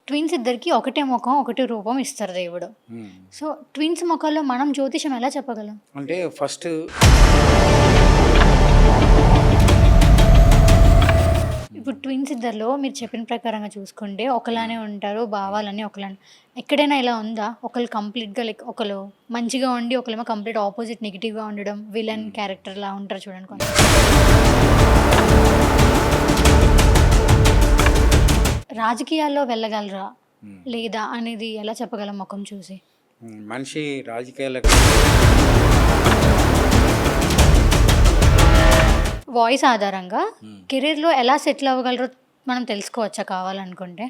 Twins ఇద్దరికి ఒకటే ముఖం, ఒకటే రూపం ఇస్తారు దేవుడు. హ్మ్. సో, ట్విన్స్ మొఖాల్లో మనం జ్యోతిషం ఎలా చెప్పగలం? అంటే ఫస్ట్ ఇప్పుడు ట్విన్స్ ఇద్దరిలో మీరు చెప్పిన ప్రకారంగా చూసుకుంటే ఒకలానే ఉంటారు. భావాలన్నీ ఒకలానే. ఎక్కడైనా ఇలా ఉందా? ఒకళ్ళు కంప్లీట్‌గా లైక్ ఒకళ్ళు మంచిగా ఉండి, ఒకళ్ళేమో కంప్లీట్ ఆపోజిట్ నెగెటివ్‌గా ఉండడం. విలన్ క్యారెక్టర్‌లా ఉంటారు చూడండి కొంచెం. రాజకీయాల్లో వెళ్ళగలరా? లేదా అనేది ఎలా చెప్పగలం మొఖం చూసి? మనిషి రాజకీయాలకు వాయిస్ ఆధారంగా కెరీర్‌లో ఎలా సెటిల్ అవ్వగలరో మనం తెలుసుకోవచ్చా కావాలనుకుంటే?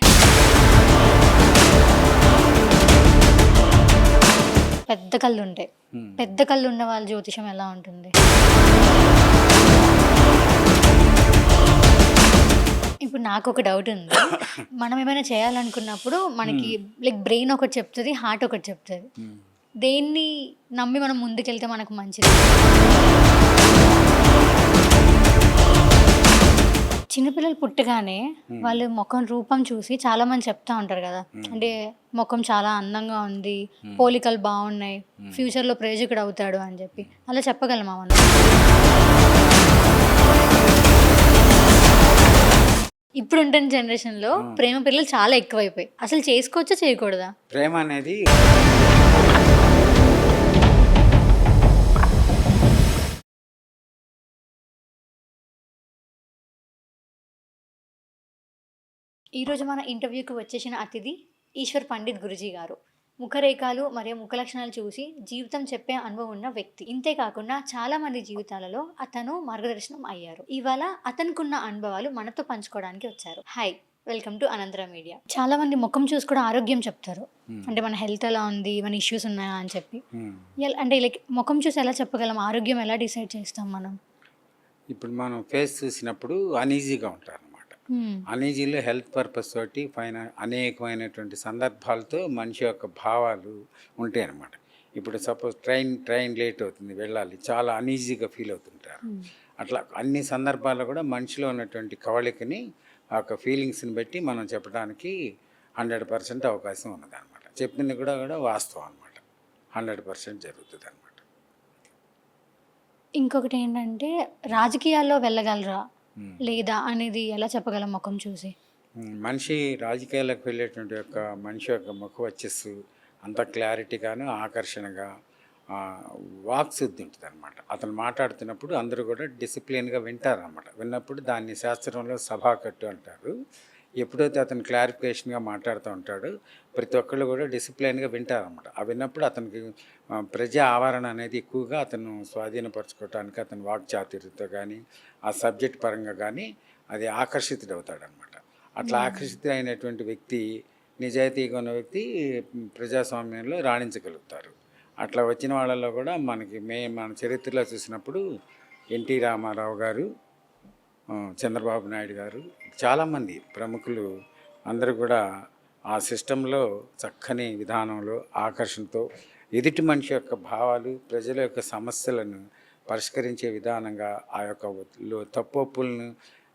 పెద్ద కళ్ళుంటాయి. పెద్ద కళ్ళున్న వాళ్ళ జ్యోతిషం ఎలా ఉంటుంది? ఇప్పుడు నాకొక డౌట్ ఉంది. మనం ఏమైనా చేయాలనుకున్నప్పుడు మనకి లైక్ బ్రెయిన్ ఒకటి చెప్తది. హార్ట్ ఒకటి చెప్తది. దేన్ని నమ్మి మనం ముందుకెళ్తే మనకు మంచిది? చిన్నపిల్లలు పుట్టగానే వాళ్ళు మొఖం రూపం చూసి చాలామంది చెప్తా ఉంటారు గదా! అంటే మొఖం చాలా అందంగా ఉంది, పోలికలు బావున్నాయి, ఫ్యూచర్‌లో ప్రయోజకుడవుతాడు అని జెప్పి. అలా చెప్పగలమా మనం? ఇప్పుడుంటున్న జనరేషన్‌లో ప్రేమ పిల్లలు చాలా ఎక్కువైపోయాయి. అసలు చేసుకోవచ్చా? చేయకూడదా? ప్రేమ అనేది ఈరోజు మన ఇంటర్వ్యూకి వచ్చేసిన అతిథి ఈశ్వర్ పండిత్ గురుజీ గారు. ముఖరేఖలు మరియు ముఖ లక్షణాలు చూసి జీవితం చెప్పే అనుభవం ఉన్న వ్యక్తి. ఇంతే కాకుండా చాలా మంది జీవితాలలో అతను మార్గదర్శనం అయ్యారు. ఇవాళ అతనుకున్న అనుభవాలు మనతో పంచుకోవడానికి వచ్చారు. హాయ్, వెల్కమ్ టు అనంతర మీడియా. చాలా మంది ముఖం చూసి కూడా ఆరోగ్యం చెప్తారు. అంటే మన హెల్త్ ఎలా ఉంది, మన ఇష్యూస్ ఉన్నాయా అని చెప్పి. అంటే లైక్ ముఖం చూసి ఎలా చెప్పగలం? ఆరోగ్యం ఎలా డిసైడ్ చేస్తాం మనం? ఇప్పుడు మనం ఫేస్ చూసినప్పుడు అనీజీగా ఉంటారు. అనీజీలో హెల్త్ పర్పస్ తోటి అనేకమైనటువంటి సందర్భాలతో మనిషి యొక్క భావాలు ఉంటాయి అన్నమాట. ఇప్పుడు సపోజ్ ట్రైన్ లేట్ అవుతుంది, వెళ్ళాలి, చాలా అనీజీగా ఫీల్ అవుతుంటారు. అట్లా అన్ని సందర్భాల్లో కూడా మనిషిలో ఉన్నటువంటి కవళికని ఆ యొక్క ఫీలింగ్స్ని బట్టి మనం చెప్పడానికి 100% అవకాశం ఉన్నదన్నమాట. చెప్పింది కూడా వాస్తవం అనమాట. 100% జరుగుతుంది అనమాట. ఇంకొకటి ఏంటంటే రాజకీయాల్లో వెళ్ళగలరా? లేదా అనేది ఎలా చెప్పగలం ముఖం చూసి? మనిషి రాజకీయాలకు వెళ్ళేటువంటి మనిషి యొక్క ముఖ వచ్చస్సు అంత క్లారిటీగాను ఆకర్షణగా వాక్శుద్ధి ఉంటుంది అనమాట. అతను మాట్లాడుతున్నప్పుడు అందరూ కూడా డిసిప్లిన్గా వింటారనమాట. విన్నప్పుడు దాన్ని శాస్త్రంలో సభాకట్టు అంటారు. ఎప్పుడైతే అతను క్లారిఫికేషన్గా మాట్లాడుతూ ఉంటాడో ప్రతి ఒక్కళ్ళు కూడా డిసిప్లిన్గా వింటారనమాట. ఆ విన్నప్పుడు అతనికి ప్రజా ఆవరణ అనేది ఎక్కువగా అతను స్వాధీనపరచుకోవటానికి అతను వాక్చాతుర్యతో కానీ ఆ సబ్జెక్ట్ పరంగా కానీ అది ఆకర్షితుడవుతాడనమాట. అట్లా ఆకర్షితుడైనటువంటి వ్యక్తి, నిజాయితీగా ఉన్న వ్యక్తి ప్రజాస్వామ్యంలో రాణించగలుగుతారు. అట్లా వచ్చిన వాళ్ళల్లో కూడా మన చరిత్రలో చూసినప్పుడు ఎన్టీ రామారావు గారు, చంద్రబాబు నాయుడు గారు, చాలామంది ప్రముఖులు అందరూ కూడా ఆ సిస్టంలో చక్కని విధానంలో ఆకర్షణతో ఎదుటి మనిషి యొక్క భావాలు, ప్రజల యొక్క సమస్యలను పరిష్కరించే విధానంగా ఆ యొక్క తప్పొప్పులను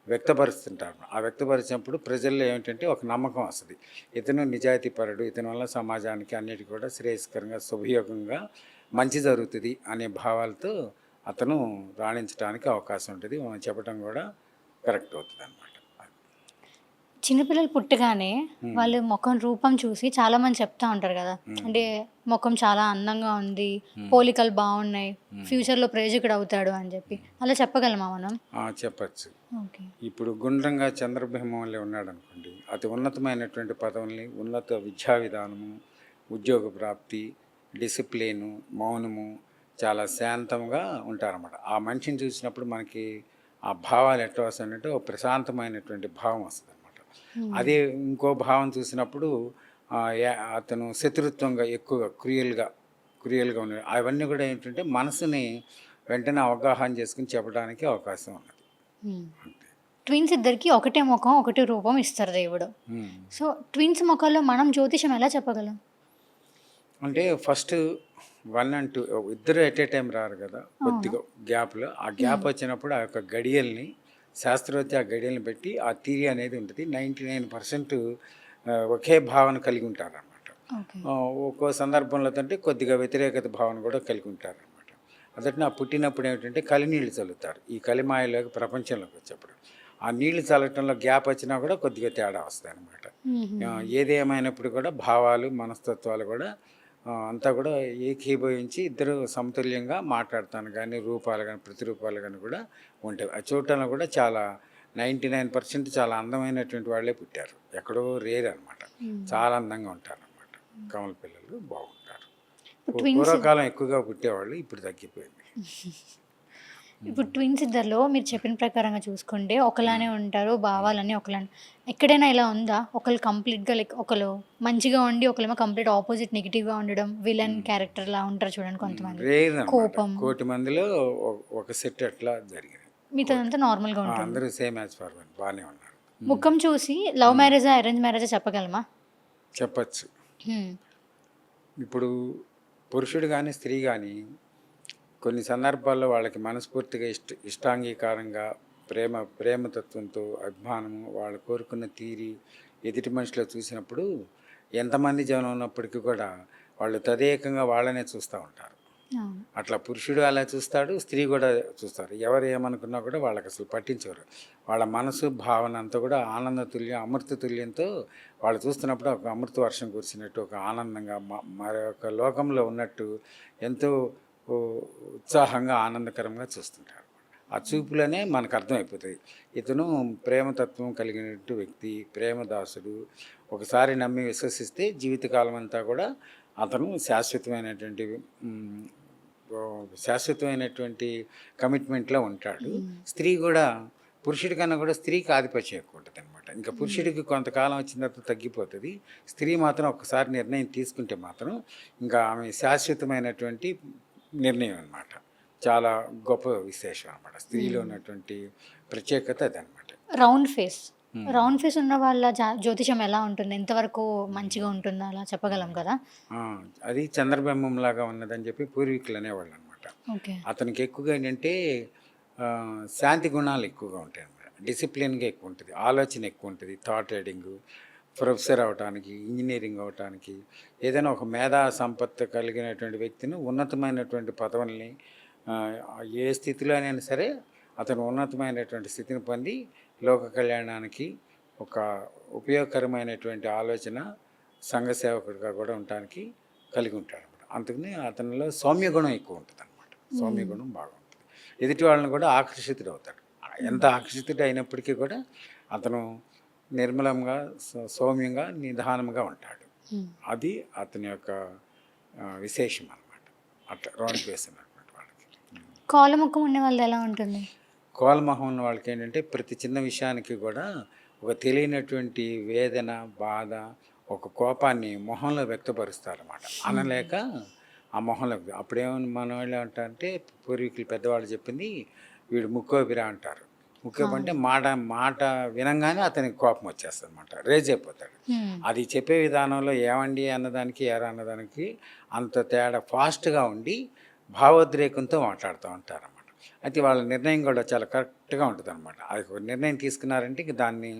వ్యక్తపరుస్తుంటారు. ఆ వ్యక్తపరిచినప్పుడు ప్రజల్లో ఏమిటంటే ఒక నమ్మకం వస్తుంది. ఇతను నిజాయితీపరుడు, ఇతని వల్ల సమాజానికి అన్నిటి కూడా శ్రేయస్కరంగా, శుభయోగంగా మంచి జరుగుతుంది అనే భావాలతో అతను రాణించడానికి అవకాశం ఉంటుంది. మనం చెప్పడం కూడా కరెక్ట్ అవుతుంది అనమాట. చిన్నపిల్లలు పుట్టగానే వాళ్ళు ముఖం రూపం చూసి చాలామంది చెప్తా ఉంటారు కదా! అంటే ముఖం చాలా అందంగా ఉంది, పోలికలు బాగున్నాయి, ఫ్యూచర్‌లో ప్రయోజకుడు అవుతాడు అని చెప్పి. అలా చెప్పగలమా మనం? చెప్పచ్చు. ఓకే. ఇప్పుడు గుండ్రంగా చంద్రబింబం వల్లే ఉన్నాడు అనుకోండి, అతి ఉన్నతమైనటువంటి పదవుల్ని, ఉన్నత విద్యా విధానము, ఉద్యోగ ప్రాప్తి, డిసిప్లిను, మౌనము, చాలా శాంతంగా ఉంటారన్నమాట. ఆ మనిషిని చూసినప్పుడు మనకి ఆ భావాలు ఎట్లా వస్తాయంటే ఒక ప్రశాంతమైనటువంటి భావం వస్తుంది అనమాట. అదే ఇంకో భావం చూసినప్పుడు అతను శత్రుత్వంగా ఎక్కువగా క్రూయల్గా ఉన్నాడు. అవన్నీ కూడా ఏంటంటే మనసుని వెంటనే అవగాహన చేసుకుని చెప్పడానికి అవకాశం ఉన్నది. ట్విన్స్ ఇద్దరికి ఒకటే ముఖం, ఒకటే రూపం ఇస్తారు దేవుడు. సో, ట్విన్స్ ముఖాల్లో మనం జ్యోతిషం ఎలా చెప్పగలం? అంటే ఫస్ట్ 1 and 2 ఇద్దరు ఎట్ ఏ టైం రారు కదా, కొద్దిగా గ్యాప్లో. ఆ గ్యాప్ వచ్చినప్పుడు ఆ యొక్క గడియల్ని శాస్త్రవేత్త ఆ గడియల్ని పెట్టి ఆ థియరీ అనేది ఉంటుంది. 99% ఒకే భావన కలిగి ఉంటారన్నమాట. ఓకే. ఒక్కో సందర్భంలో అంటే కొద్దిగా వ్యతిరేకత భావన కూడా కలిగి ఉంటారన్నమాట. నా పుట్టినప్పుడు ఏమిటంటే కలినీళ్ళు చల్లుతారు. ఈ కలిమాయలోకి ప్రపంచంలోకి వచ్చేప్పుడు ఆ నీళ్లు చల్లటంలో గ్యాప్ వచ్చినా కూడా కొద్దిగా తేడా వస్తాయన్నమాట. ఏదేమైనప్పుడు కూడా భావాలు మనస్తత్వాలు కూడా అంతా కూడా ఏకీభవించి ఇద్దరు సమతుల్యంగా మాట్లాడతాను కానీ రూపాలు కానీ ప్రతిరూపాలు కానీ కూడా ఉంటాయి. ఆ చూడటంలో కూడా చాలా 99% చాలా అందమైనటువంటి వాళ్ళే పుట్టారు. ఎక్కడో రేర్ అనమాట. చాలా అందంగా ఉంటారు అనమాట. కమల పిల్లలు బాగుంటారు. పూర్వకాలం ఎక్కువగా పుట్టేవాళ్ళు, ఇప్పుడు తగ్గిపోయింది. ఇప్పుడు ట్విన్స్ ఇద్దరిలో మీరు చెప్పిన ప్రకారంగా చూసుకుంటే ఒకలానే ఉంటారు, భావాలన్నీ ఒకలానే. ఎక్కడైనా ఇలా ఉందా? ఒకళ్ళు కంప్లీట్‌గా లైక్ ఒకళ్ళు మంచిగా ఉండి ఒకళ్ళేమో కంప్లీట్ ఆపోజిట్ నెగెటివ్‌గా ఉండడం, విలన్ క్యారెక్టర్‌లా ఉంటారు చూడండి కొంతమంది. రేర్ అనమాట. కోపం. కోటి మందిలో ఒక సెట్ అట్లా జరిగింది. మిగతాదంతా నార్మల్‌గా ఉంటుంది. అందరూ సేమ్ యాజ్ ఫర్ వన్ బాగానే ఉన్నారు. ముఖం చూసి లవ్ మ్యారేజా, అరేంజ్ మ్యారేజా చెప్పగలమా? చెప్పచ్చు. హ్మ్. ఇప్పుడు పురుషుడు కానీ స్త్రీ కానీ కొన్ని సందర్భాల్లో వాళ్ళకి మనస్ఫూర్తిగా ఇష్టాంగీకారంగా ప్రేమతత్వంతో అభిమానము వాళ్ళు కోరుకున్న తీరి ఎదుటి మనిషిలో చూసినప్పుడు ఎంతమంది జనం ఉన్నప్పటికీ కూడా వాళ్ళు తదేకంగా వాళ్ళనే చూస్తూ ఉంటారు. అవును. అట్లా పురుషుడు అలా చూస్తాడు, స్త్రీ కూడా చూస్తారు. ఎవరు ఏమనుకున్నా కూడా వాళ్ళకి అసలు పట్టించరు. వాళ్ళ మనసు భావన అంతా కూడా ఆనంద తుల్యం, అమృత తుల్యంతో వాళ్ళు చూస్తున్నప్పుడు ఒక అమృత వర్షం కురిసినట్టు ఒక ఆనందంగా మరొక లోకంలో ఉన్నట్టు ఎంతో ఉత్సాహంగా ఆనందకరంగా చూస్తుంటారు. ఆ చూపులోనే మనకు అర్థమైపోతుంది ఇతను ప్రేమతత్వం కలిగినట్టు వ్యక్తి, ప్రేమదాసుడు. ఒకసారి నమ్మి విశ్వసిస్తే జీవితకాలం అంతా కూడా అతను శాశ్వతమైనటువంటి కమిట్మెంట్లో ఉంటాడు. స్త్రీ కూడా పురుషుడి కన్నా కూడా స్త్రీకి ఆధిపత్యం ఎక్కువ ఉంటుంది అనమాట. ఇంకా పురుషుడికి కొంతకాలం వచ్చిన తర్వాత తగ్గిపోతుంది. స్త్రీ మాత్రం ఒకసారి నిర్ణయం తీసుకుంటే మాత్రం ఇంకా ఆమె శాశ్వతమైనటువంటి నిర్ణయం అనమాట. చాలా గొప్ప విశేషం అనమాట. స్త్రీలో ఉన్నటువంటి ప్రత్యేకత అదనమాట. Round face. రౌండ్ ఫేస్ ఉన్న వాళ్ళ జ్యోతిషం ఎలా ఉంటుంది? ఎంతవరకు మంచిగా ఉంటుందా అలా చెప్పగలం కదా? అది చంద్రబింబం లాగా ఉన్నదని చెప్పి పూర్వీకులు అనేవాళ్ళు అనమాట. ఓకే. అతనికి ఎక్కువగా ఏంటంటే శాంతి గుణాలు ఎక్కువగా ఉంటాయి అన్నమాట. డిసిప్లిన్గా ఎక్కువ ఉంటుంది, ఆలోచన ఎక్కువ ఉంటుంది, థాట్ రైడింగు, ప్రొఫెసర్ అవటానికి, ఇంజనీరింగ్ అవటానికి, ఏదైనా ఒక మేధా సంపత్తి కలిగినటువంటి వ్యక్తిని ఉన్నతమైనటువంటి పదవుల్ని ఏ స్థితిలో అయినా సరే అతను ఉన్నతమైనటువంటి స్థితిని పొంది లోక కళ్యాణానికి ఒక ఉపయోగకరమైనటువంటి ఆలోచన సంఘ సేవకుడిగా కూడా ఉండటానికి కలిగి ఉంటాడు అనమాట. అందుకని అతనిలో సౌమ్య గుణం ఎక్కువ ఉంటుంది అనమాట. సౌమ్య గుణం బాగుంటుంది. ఎదుటి వాళ్ళని కూడా ఆకర్షితుడు అవుతాడు. ఎంత ఆకర్షితుడు అయినప్పటికీ కూడా అతను నిర్మలంగా, సౌమ్యంగా, నిదానంగా ఉంటాడు. అది అతని యొక్క విశేషం అనమాట. అట్లా రౌండ్ ఫేస్ అన్నటువంటి వాళ్ళకి. కోలముఖం ఉండే వాళ్ళది ఎలా ఉంటుంది? కోలమొహం ఉన్న వాళ్ళకి ఏంటంటే ప్రతి చిన్న విషయానికి కూడా ఒక తెలియనటువంటి వేదన, బాధ, ఒక కోపాన్ని మొహంలో వ్యక్తపరుస్తారన్నమాట. అనలేక ఆ మొహంలో అప్పుడేమో మన వాళ్ళు అంటారంటే పూర్వీకులు పెద్దవాళ్ళు చెప్పింది వీడు ముక్కోపిరా అంటారు. ముఖ్యం అంటే మాట వినంగానే అతనికి కోపం వచ్చేస్తుంది అనమాట. రేజ్ అయిపోతాడు. అది చెప్పే విధానంలో ఏమండి అన్నదానికి ఎరా అన్నదానికి అంత తేడా ఫాస్ట్గా ఉండి భావోద్రేకంతో మాట్లాడుతూ ఉంటారన్నమాట. అయితే వాళ్ళ నిర్ణయం కూడా చాలా కరెక్ట్గా ఉంటుంది అనమాట. అది ఒక నిర్ణయం తీసుకున్నారంటే ఇంక దాన్ని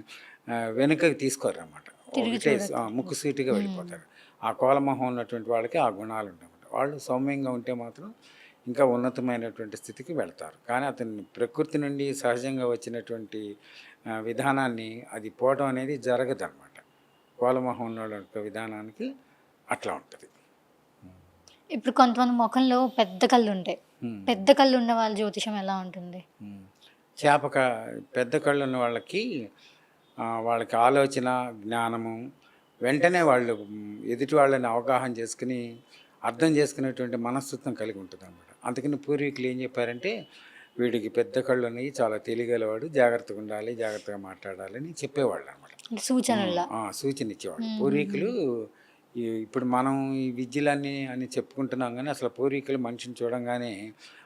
వెనుకకి తీసుకోరు అనమాట. ఒకటే ముక్కు సూటిగా వెళ్ళిపోతారు. ఆ కోలమొహం ఉన్నటువంటి వాళ్ళకి ఆ గుణాలు ఉంటాయి. వాళ్ళు సౌమ్యంగా ఉంటే మాత్రం ఇంకా ఉన్నతమైనటువంటి స్థితికి వెళ్తారు. కానీ అతని ప్రకృతి నుండి సహజంగా వచ్చినటువంటి విధానాన్ని అది పోవడం అనేది జరగదన్నమాట. కోలమొహంలో విధానానికి అట్లా ఉంటుంది. ఇప్పుడు కొంతమంది ముఖంలో పెద్ద కళ్ళు ఉంటాయి. పెద్ద కళ్ళు ఉన్న వాళ్ళ జ్యోతిషం ఎలా ఉంటుంది? పెద్ద కళ్ళు ఉన్న వాళ్ళకి ఆలోచన, జ్ఞానము వెంటనే వాళ్ళు ఎదుటి వాళ్ళని అవగాహన చేసుకుని అర్థం చేసుకునేటువంటి మనస్తత్వం కలిగి ఉంటుంది అన్నమాట. అందుకని పూర్వీకులు ఏం చెప్పారంటే వీడికి పెద్ద కళ్ళు ఉన్నాయి, చాలా తెలియగలవాడు, జాగ్రత్తగా ఉండాలి, జాగ్రత్తగా మాట్లాడాలని చెప్పేవాళ్ళు అనమాట. సూచన ఇచ్చేవాళ్ళు పూర్వీకులు. ఇప్పుడు మనం ఈ విద్యలన్నీ అని చెప్పుకుంటున్నాం కానీ అసలు పూర్వీకులు మనిషిని చూడంగానే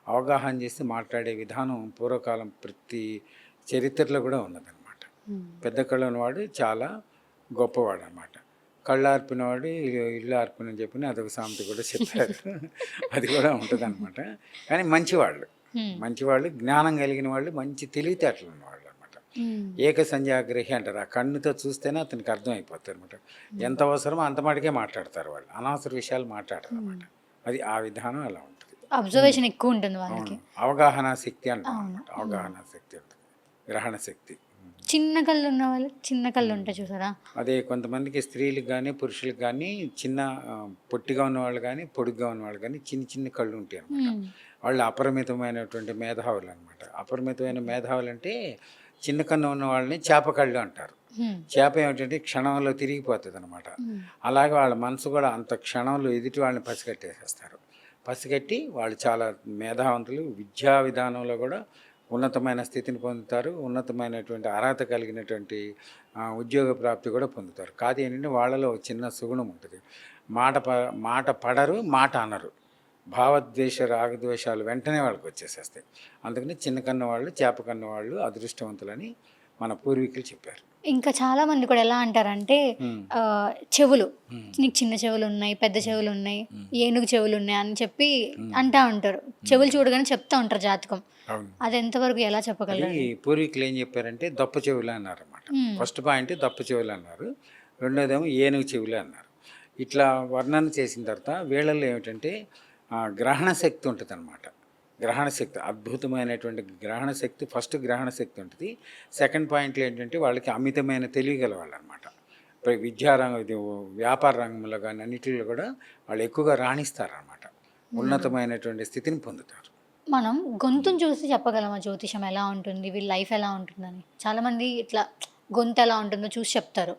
అవగాహన చేసి మాట్లాడే విధానం పూర్వకాలం ప్రతి చరిత్రలో కూడా ఉన్నదన్నమాట. పెద్ద కళ్ళు ఉన్నవాడు చాలా గొప్పవాడు అన్నమాట. కళ్ళు ఆర్పినవాడు ఇల్లు ఆర్పిన చెప్పి అదొక సామెత కూడా చెప్పారు. అది కూడా ఉంటుంది అనమాట. కానీ మంచివాళ్ళు జ్ఞానం కలిగిన వాళ్ళు, మంచి తెలివితేటలు ఉన్నవాళ్ళు అనమాట. ఏక సంధ్యాగ్రహి అంటారు. ఆ కన్నుతో చూస్తేనే అతనికి అర్థమైపోతుంది అనమాట. ఎంత అవసరమో అంత మటుకే మాట్లాడతారు వాళ్ళు. అనవసర విషయాలు మాట్లాడరు అనమాట. అది ఆ విధానం అలా ఉంటుంది. అబ్జర్వేషన్ ఎక్కువ ఉంటుంది వాళ్ళకి. అవును. అవగాహన శక్తి అంటాం అవును. అనమాట. అవగాహన శక్తి ఉంటుంది. గ్రహణ శక్తి. చిన్న కళ్ళు ఉన్న వాళ్ళు, చిన్న కళ్ళు ఉంటాయి చూసారా? అదే కొంతమందికి స్త్రీలకు కానీ పురుషులకు కానీ చిన్న పొట్టిగా ఉన్నవాళ్ళు కానీ పొడుగ్గా ఉన్నవాళ్ళు కానీ చిన్న చిన్న కళ్ళు ఉంటాయి అనమాట. వాళ్ళు అపరిమితమైనటువంటి మేధావులు అనమాట. అపరిమితమైన మేధావులు అంటే చిన్న కన్ను ఉన్న వాళ్ళని చేప కళ్ళు అంటారు. చేప ఏమిటంటే క్షణంలో తిరిగిపోతుంది అనమాట. అలాగే వాళ్ళ మనసు కూడా అంత క్షణంలో ఎదుటి వాళ్ళని పసిగట్టేసేస్తారు. పసిగట్టి వాళ్ళు చాలా మేధావంతులు. విద్యా విధానంలో కూడా ఉన్నతమైన స్థితిని పొందుతారు. ఉన్నతమైనటువంటి అర్హత కలిగినటువంటి ఉద్యోగ ప్రాప్తి కూడా పొందుతారు. కాదు ఏంటంటే వాళ్ళలో చిన్న సుగుణం ఉంటుంది. మాట పడరు, మాట అనరు. భావద్వేష రాగద్వేషాలు వెంటనే వాళ్ళకి వచ్చేసేస్తాయి. అందుకని చిన్న కన్ను వాళ్ళు, చేప కన్ను వాళ్ళు అదృష్టవంతులని మన పూర్వీకులు చెప్పారు. ఇంకా చాలా మంది కూడా ఎలా అంటారంటే చెవులు, నీకు చిన్న చెవులు ఉన్నాయి, పెద్ద చెవులు ఉన్నాయి, ఏనుగు చెవులు ఉన్నాయి అని చెప్పి అంటా ఉంటారు. చెవులు చూడగానే చెప్తా ఉంటారు జాతకం. అది ఎంతవరకు ఎలా చెప్పగలరు? పూర్వీకులు ఏం చెప్పారంటే దప్ప చెవులు అన్నారు అన్నమాట. ఫస్ట్ పాయింట్ దప్ప చెవులు అన్నారు. రెండోదేమో ఏనుగు చెవులు అన్నారు. ఇట్లా వర్ణన చేసిన తర్వాత వీళ్ళల్లో ఏమిటంటే గ్రహణ శక్తి ఉంటుంది అన్నమాట. గ్రహణ శక్తి అద్భుతమైనటువంటి గ్రహణ శక్తి. ఫస్ట్ గ్రహణ శక్తి ఉంటుంది. సెకండ్ పాయింట్లో ఏంటంటే వాళ్ళకి అమితమైన తెలియగల వాళ్ళు అనమాట. విద్యారంగం, ఇది వ్యాపార రంగంలో కానీ అన్నిటిలో కూడా వాళ్ళు ఎక్కువగా రాణిస్తారనమాట. ఉన్నతమైనటువంటి స్థితిని పొందుతారు. మనం గొంతును చూసి చెప్పగలమా జ్యోతిషం ఎలా ఉంటుంది, వీళ్ళ లైఫ్ ఎలా ఉంటుందని? చాలామంది ఇట్లా గొంతు ఎలా ఉంటుందో చూసి చెప్తారు.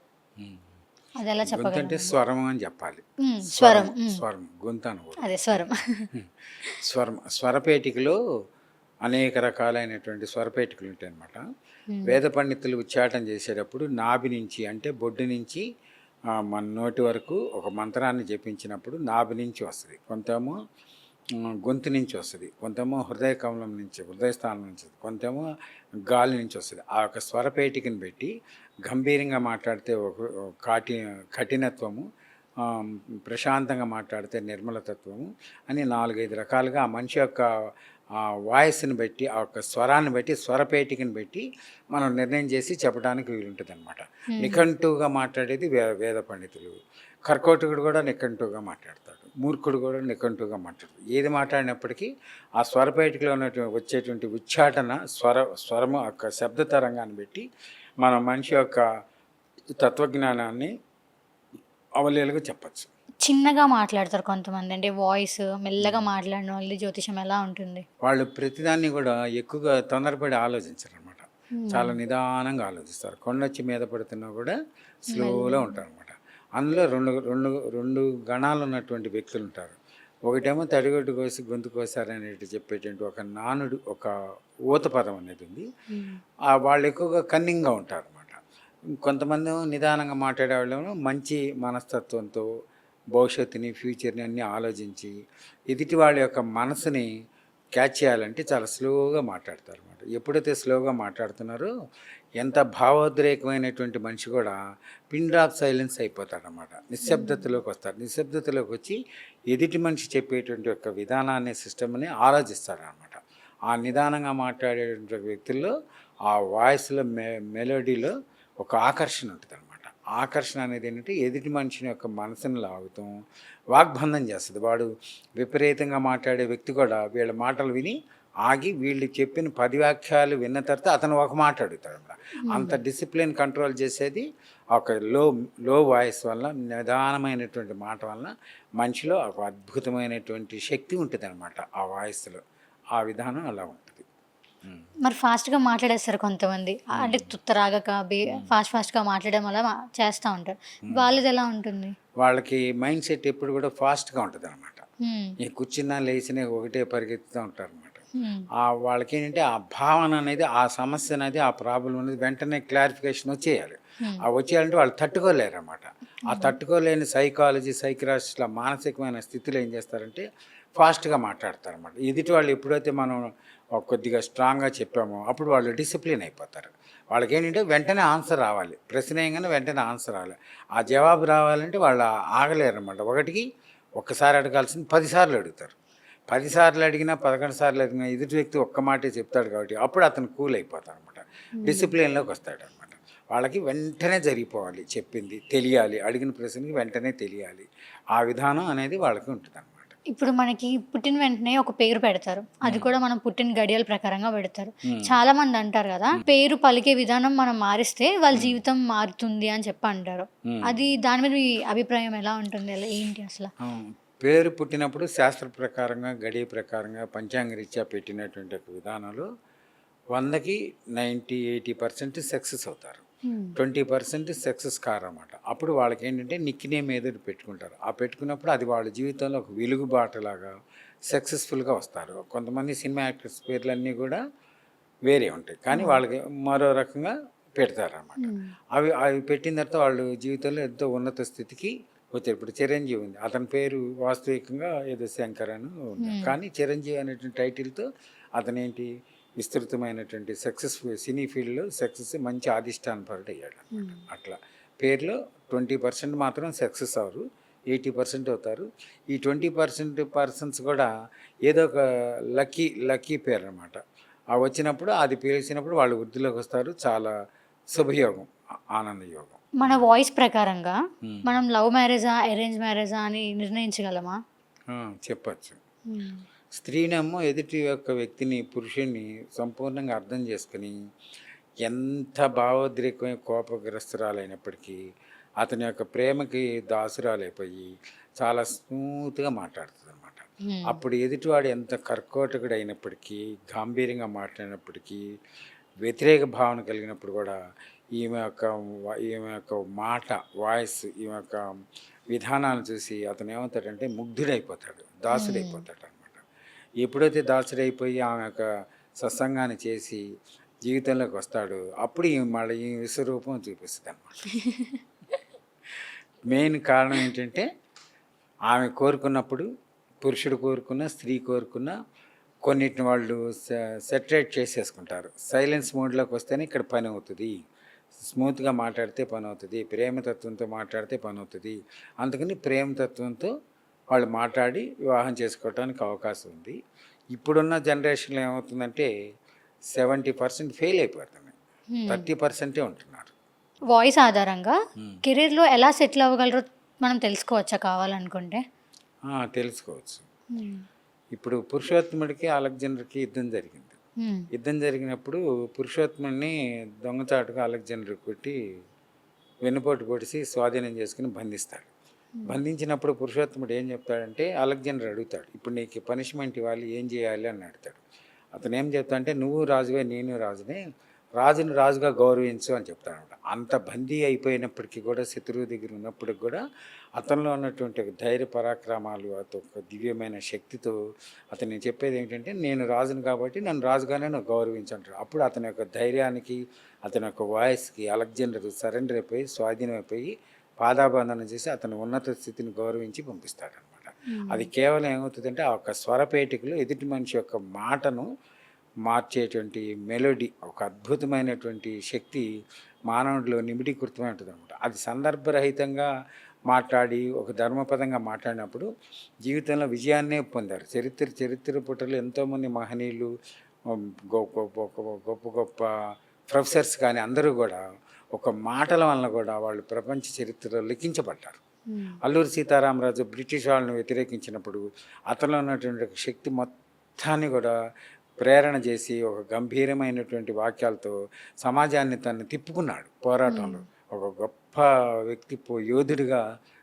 అది ఎలా చెప్పగలం? అంటే స్వరం అని చెప్పాలి. స్వరం, స్వరం గొంతు అనకూడదు. అదే స్వరం. స్వరపేటికలో అనేక రకాలైనటువంటి స్వరపేటికలు ఉంటాయి అన్నమాట. వేద పండితులు ఉచ్చాటన చేసేటప్పుడు నాభి నుంచి అంటే బొడ్డు నుంచి మన నోటి వరకు ఒక మంత్రాన్ని జపించినప్పుడు నాభి నుంచి వస్తుంది, కొంతేమో గొంతు నుంచి వస్తుంది, కొంతేమో హృదయ కమలం నుంచి, హృదయస్థానం నుంచి, కొంతేమో గాలి నుంచి వస్తుంది. ఆ యొక్క స్వరపేటికను పెట్టి గంభీరంగా మాట్లాడితే ఒక కఠినత్వము, ప్రశాంతంగా మాట్లాడితే నిర్మలతత్వము అని 4-5 రకాలుగా ఆ మనిషి యొక్క వాయిస్ని బట్టి, ఆ యొక్క స్వరాన్ని బట్టి, స్వరపేటికను బట్టి మనం నిర్ణయం చేసి చెప్పడానికి వీలుంటుంది అనమాట. నిఘంటువుగా మాట్లాడేది వేద పండితులు. కర్కోటకుడు కూడా నిఘంటువుగా మాట్లాడతాడు, మూర్ఖుడు కూడా నిఘంటువుగా మాట్లాడతాడు. ఏది మాట్లాడినప్పటికీ ఆ స్వరపేటికలో వచ్చేటువంటి ఉచ్చాటన స్వరము యొక్క శబ్ద తరంగాన్ని బట్టి మన మనిషి యొక్క తత్వజ్ఞానాన్ని అవలీలుగా చెప్పచ్చు. చిన్నగా మాట్లాడతారు కొంతమంది, అంటే వాయిస్ మెల్లగా మాట్లాడిన వాళ్ళు జ్యోతిషం ఎలా ఉంటుంది? వాళ్ళు ప్రతిదాన్ని కూడా ఎక్కువగా తొందరపడి ఆలోచించరు అనమాట. చాలా నిదానంగా ఆలోచిస్తారు. కొండొచ్చి మీద పడుతున్నా కూడా స్లోలో ఉంటారు అనమాట. అందులో రెండు గణాలు ఉన్నటువంటి వ్యక్తులు ఉంటారు. ఒకటేమో తడిగొడ్డు కోసి గొంతు కోసారనేది చెప్పేటువంటి ఒక నానుడు, ఒక ఊత పదం అనేది ఉంది. వాళ్ళు ఎక్కువగా కన్నింగ్గా ఉంటారు అనమాట. కొంతమంది నిదానంగా మాట్లాడే వాళ్ళు మంచి మనస్తత్వంతో భవిష్యత్తుని, ఫ్యూచర్ని అన్నీ ఆలోచించి ఎదుటి వాళ్ళ యొక్క మనసుని క్యాచ్ చేయాలంటే చాలా స్లోగా మాట్లాడతారు అన్నమాట. ఎప్పుడైతే స్లోగా మాట్లాడుతున్నారో ఎంత భావోద్రేకమైనటువంటి మనిషి కూడా పిన్ డ్రాప్ సైలెన్స్ అయిపోతాడనమాట. నిశ్శబ్దతలోకి వస్తారు. నిశ్శబ్దతలోకి వచ్చి ఎదుటి మనిషి చెప్పేటువంటి యొక్క విధానాన్ని, సిస్టమ్ని ఆలోచిస్తారనమాట. ఆ నిదానంగా మాట్లాడేటువంటి వ్యక్తుల్లో ఆ వాయిస్లో మెలోడీలో ఒక ఆకర్షణ ఉంటుంది అనమాట. ఆకర్షణ అనేది ఏంటంటే ఎదుటి మనిషిని యొక్క మనసుని లాగుతాం, వాగ్బంధం చేస్తుంది. వాడు విపరీతంగా మాట్లాడే వ్యక్తి కూడా వీళ్ళ మాటలు విని ఆగి వీళ్ళు చెప్పిన 10 వాక్యాలు విన్న తర్వాత అతను ఒక మాట అడుగుతాడు అన్నమాట. అంత డిసిప్లిన్ కంట్రోల్ చేసేది ఒక లో వాయిస్ వల్ల, నిదానమైనటువంటి మాట వల్ల మనిషిలో ఒక అద్భుతమైనటువంటి శక్తి ఉంటుంది అనమాట ఆ వాయిస్లో. ఆ విధానం అలా ఉంటుంది. మరి ఫాస్ట్గా మాట్లాడేస్తారు కొంతమంది, అంటే తుత్తరాగక ఫాస్ట్గా మాట్లాడడం అలా చేస్తూ ఉంటారు. వాళ్ళది ఎలా ఉంటుంది? వాళ్ళకి మైండ్ సెట్ ఎప్పుడు కూడా ఫాస్ట్గా ఉంటుంది అనమాట. ఈ కూర్చున్నా లేచినా ఒకటే పరిగెత్తుతూ ఉంటారు అనమాట. వాళ్ళకి ఏంటంటే ఆ భావన అనేది, ఆ సమస్య అనేది, ఆ ప్రాబ్లం అనేది వెంటనే క్లారిఫికేషన్ వచ్చేయాలి. ఆ వచ్చేయాలంటే వాళ్ళు తట్టుకోలేరు అనమాట. ఆ తట్టుకోలేని సైకిరాస్ట్ల మానసికమైన స్థితిలో ఏం చేస్తారంటే ఫాస్ట్గా మాట్లాడతారన్నమాట. ఎదుటి వాళ్ళు ఎప్పుడైతే మనం కొద్దిగా స్ట్రాంగ్గా చెప్పామో అప్పుడు వాళ్ళు డిసిప్లిన్ అయిపోతారు. వాళ్ళకి ఏంటంటే వెంటనే ఆన్సర్ రావాలి. ప్రశ్న వేయగానే వెంటనే ఆన్సర్ రావాలి. ఆ జవాబు రావాలంటే వాళ్ళు ఆగలేరు అన్నమాట. ఒక్కసారి అడగాల్సింది 10 సార్లు అడుగుతారు. 10 సార్లు అడిగినా 11 సార్లు అడిగినా ఎదుటి వ్యక్తి ఒక్క మాటే చెప్తాడు కాబట్టి అప్పుడు అతను కూల్ అయిపోతాడు అనమాట. డిసిప్లిన్లోకి వస్తాడనమాట. వాళ్ళకి వెంటనే జరిగిపోవాలి, చెప్పింది తెలియాలి, అడిగిన ప్రశ్నకి వెంటనే తెలియాలి. ఆ విధానం అనేది వాళ్ళకి ఉంటుందన్నమాట. ఇప్పుడు మనకి పుట్టిన వెంటనే ఒక పేరు పెడతారు. అది కూడా మనం పుట్టిన గడియల ప్రకారంగా పెడతారు. చాలా మంది అంటారు కదా, పేరు పలికే విధానం మనం మారిస్తే వాళ్ళ జీవితం మారుతుంది అని చెప్పి అంటారు. అది దాని మీద మీ అభిప్రాయం ఎలా ఉంటుంది? ఏంటి అసలు? పేరు పుట్టినప్పుడు శాస్త్ర ప్రకారంగా, గడియ ప్రకారంగా, పంచాంగరీత్యా పెట్టినటువంటి ఒక విధానాలు 100కి 80% సక్సెస్ అవుతారు. 20% సక్సెస్ కారన్నమాట. అప్పుడు వాళ్ళకి ఏంటంటే నిక్నేమ్ ఏదో పెట్టుకుంటారు. ఆ పెట్టుకున్నప్పుడు అది వాళ్ళ జీవితంలో ఒక వెలుగుబాటలాగా సక్సెస్ఫుల్గా వస్తారు. కొంతమంది సినిమా యాక్టర్స్ పేర్లన్నీ కూడా వేరే ఉంటాయి, కానీ వాళ్ళకి మరో రకంగా పెడతారన్నమాట. అవి అవి పెట్టిన తర్వాత వాళ్ళు జీవితంలో ఎంతో ఉన్నత స్థితికి వచ్చారు. ఇప్పుడు చిరంజీవి ఉంది, అతని పేరు వాస్తవికంగా ఏదో శంకర్ అని ఉంది, కానీ చిరంజీవి అనేటువంటి టైటిల్తో అతనేంటి విస్తృతమైనటువంటి సక్సెస్ఫుల్ సినీ ఫీల్డ్లో సక్సెస్, మంచి అధిష్టానపరుడు అయ్యాడు అనమాట. అట్లా పేరులో 20% మాత్రం సక్సెస్ అవ్వరు, 80% అవుతారు. ఈ 20% పర్సన్స్ కూడా ఏదో ఒక లక్కీ పేరు అనమాట. ఆ వచ్చినప్పుడు అది పిలిచినప్పుడు వాళ్ళు వృద్ధిలోకి వస్తారు. చాలా శుభయోగం, ఆనందయోగం. మన వాయిస్ ప్రకారంగా మనం లవ్ మ్యారేజా, అరేంజ్ మ్యారేజా అని నిర్ణయించగలమా? చెప్పచ్చు. స్త్రీనేమో ఎదుటి యొక్క వ్యక్తిని, పురుషుణ్ణి సంపూర్ణంగా అర్థం చేసుకుని ఎంత భావోద్రేకమైన కోపగ్రస్తురాలైనప్పటికీ అతని యొక్క ప్రేమకి దాసురాలైపోయి చాలా స్మూత్గా మాట్లాడుతుంది అనమాట. అప్పుడు ఎదుటివాడు ఎంత కర్కోటకుడు అయినప్పటికీ, గాంభీర్యంగా మాట్లాడినప్పటికీ, వ్యతిరేక భావన కలిగినప్పుడు కూడా ఈమె యొక్క మాట, వాయిస్, ఈమె యొక్క విధానాలను చూసి అతను ఏమవుతాడంటే ముగ్ధుడైపోతాడు, దాసుడైపోతాడు అనమాట. ఎప్పుడైతే దాసుడైపోయి ఆమె యొక్క సత్సంగాన్ని చేసి జీవితంలోకి వస్తాడు, అప్పుడు మళ్ళీ ఈ విశ్వరూపం చూపిస్తుంది అనమాట. మెయిన్ కారణం ఏంటంటే ఆమె కోరుకున్నప్పుడు, పురుషుడు కోరుకున్న, స్త్రీ కోరుకున్న కొన్నిటిని వాళ్ళు సెటరేట్ చేసేసుకుంటారు. సైలెన్స్ మోడ్లోకి వస్తేనే ఇక్కడ పని అవుతుంది, స్మూత్గా మాట్లాడితే పని అవుతుంది, ప్రేమతత్వంతో మాట్లాడితే పని అవుతుంది. అందుకని ప్రేమతత్వంతో వాళ్ళు మాట్లాడి వివాహం చేసుకోవడానికి అవకాశం ఉంది. ఇప్పుడున్న జనరేషన్లో ఏమవుతుందంటే 70% ఫెయిల్ అయిపోతుంది, 30% ఉంటున్నారు. వాయిస్ ఆధారంగా కెరీర్లో ఎలా సెటిల్ అవ్వగలరో మనం తెలుసుకోవచ్చా కావాలనుకుంటే? తెలుసుకోవచ్చు. ఇప్పుడు పురుషోత్తముడికి అలెగ్జాండర్కి యుద్ధం జరిగింది. యుద్ధం జరిగినప్పుడు పురుషోత్తముడిని దొంగచాటుగా అలెగ్జాండర్ కొట్టి వెన్నుపోటు పొడిచి స్వాధీనం చేసుకుని బంధిస్తాడు. బంధించినప్పుడు పురుషోత్తముడు ఏం చెప్తాడంటే, అలెగ్జాండర్ అడుగుతాడు, ఇప్పుడు నీకు పనిష్మెంట్ ఇవ్వాలి, ఏం చేయాలి అని అడుగుతాడు. అతను ఏం చెప్తాడంటే, నువ్వు రాజువే, నేను రాజునే, రాజును రాజుగా గౌరవించు అని చెప్తాడనమాట. అంత బందీ అయిపోయినప్పటికీ కూడా, శత్రువు దగ్గర ఉన్నప్పటికి కూడా అతనిలో ఉన్నటువంటి ధైర్య పరాక్రమాలు, అతను దివ్యమైన శక్తితో అతను చెప్పేది ఏంటంటే, నేను రాజును కాబట్టి నన్ను రాజుగానే నువ్వు గౌరవించంటాడు. అప్పుడు అతని యొక్క ధైర్యానికి, అతని యొక్క వాయిస్కి అలెగ్జాండర్ సరెండర్ అయిపోయి, స్వాధీనమైపోయి, పాదాబంధనం చేసి అతని ఉన్నత స్థితిని గౌరవించి పంపిస్తాడనమాట. అది కేవలం ఏమవుతుందంటే, ఆ యొక్క స్వరపేటికలో ఎదుటి మనిషి యొక్క మాటను మార్చేటువంటి మెలోడీ, ఒక అద్భుతమైనటువంటి శక్తి మానవుడిలో నిమిడీకృతమై ఉంటుంది అనమాట. అది సందర్భరహితంగా మాట్లాడి ఒక ధర్మపదంగా మాట్లాడినప్పుడు జీవితంలో విజయాన్నే పొందారు. చరిత్ర పుటలు ఎంతోమంది మహనీయులు, గొప్ప గొప్ప ప్రొఫెసర్స్ కానీ అందరూ కూడా ఒక మాటల వలన కూడా వాళ్ళు ప్రపంచ చరిత్రలో లిఖించబడ్డారు. అల్లూరి సీతారామరాజు బ్రిటిష్ వాళ్ళని వ్యతిరేకించినప్పుడు అతనిలో ఉన్నటువంటి శక్తి మొత్తాన్ని కూడా ప్రేరణ చేసి ఒక గంభీరమైనటువంటి వాక్యాలతో సమాజాన్ని తను తిప్పుకున్నాడు పోరాటంలో. ఒక గొప్ప వ్యక్తి, యోధుడిగా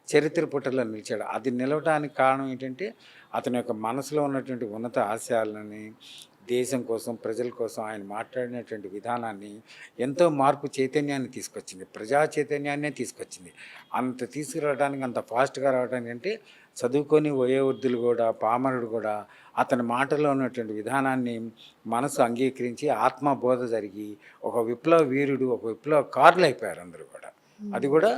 చరిత్ర పుటల్లో నిలిచాడు. అది నిలవడానికి కారణం ఏంటంటే, అతని యొక్క మనసులో ఉన్నటువంటి ఉన్నత ఆశయాలని, దేశం కోసం, ప్రజల కోసం ఆయన మాట్లాడినటువంటి విధానాన్ని ఎంతో మార్పు, చైతన్యాన్ని తీసుకొచ్చింది, ప్రజా చైతన్యాన్నే తీసుకొచ్చింది. అంత తీసుకురావడానికి, అంత ఫాస్ట్గా రావడానికి అంటే చదువుకొని వయోవృద్ధులు కూడా, పామరుడు కూడా అతని మాటలో ఉన్నటువంటి విధానాన్ని మనసు అంగీకరించి ఆత్మబోధ జరిగి ఒక విప్లవ వీరుడు, ఒక విప్లవకారులు అయిపోయారు అందరూ కూడా. అది కూడా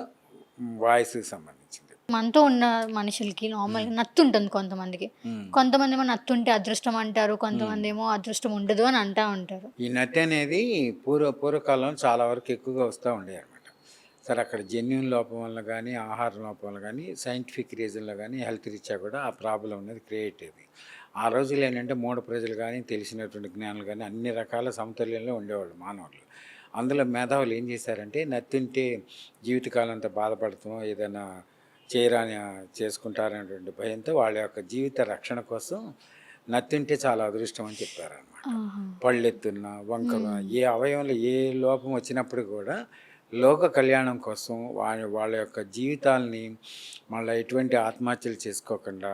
వాయిస్కి సంబంధించింది. మనతో ఉన్న మనుషులకి నార్మల్గా నత్తు ఉంటుంది కొంతమందికి. కొంతమంది ఏమో నత్తు ఉంటే అదృష్టం అంటారు, కొంతమంది ఏమో అదృష్టం ఉండదు అని అంటూ ఉంటారు. ఈ నత్తి అనేది పూర్వకాలంలో చాలా వరకు ఎక్కువగా వస్తూ ఉండేది అనమాట. సరే అక్కడ జెన్యున్ లోపం వల్ల కానీ, ఆహార లోపం వల్ల కానీ, సైంటిఫిక్ రీజన్లో కానీ, హెల్త్ రీత్యా కూడా ఆ ప్రాబ్లం అనేది క్రియేట్ అయ్యేది. ఆ రోజుల్లో ఏంటంటే మూఢ ప్రజలు కానీ, తెలిసినటువంటి జ్ఞానులు కానీ అన్ని రకాల సమతుల్యంలో ఉండేవాళ్ళు మానవులు. అందులో మేధావులు ఏం చేశారంటే నత్తింటే జీవితకాలం అంతా బాధపడతాం, ఏదైనా చేయరాని చేసుకుంటారనేటువంటి భయంతో వాళ్ళ యొక్క జీవిత రక్షణ కోసం నత్తింటే చాలా అదృష్టం అని చెప్పారనమాట. ఆహా! పళ్ళెత్తున్నా, వంకర ఏ అవయవంలో ఏ లోపం వచ్చినప్పుడు కూడా లోక కళ్యాణం కోసం వాళ్ళ యొక్క జీవితాల్ని మళ్ళీ ఎటువంటి ఆత్మహత్యలు చేసుకోకుండా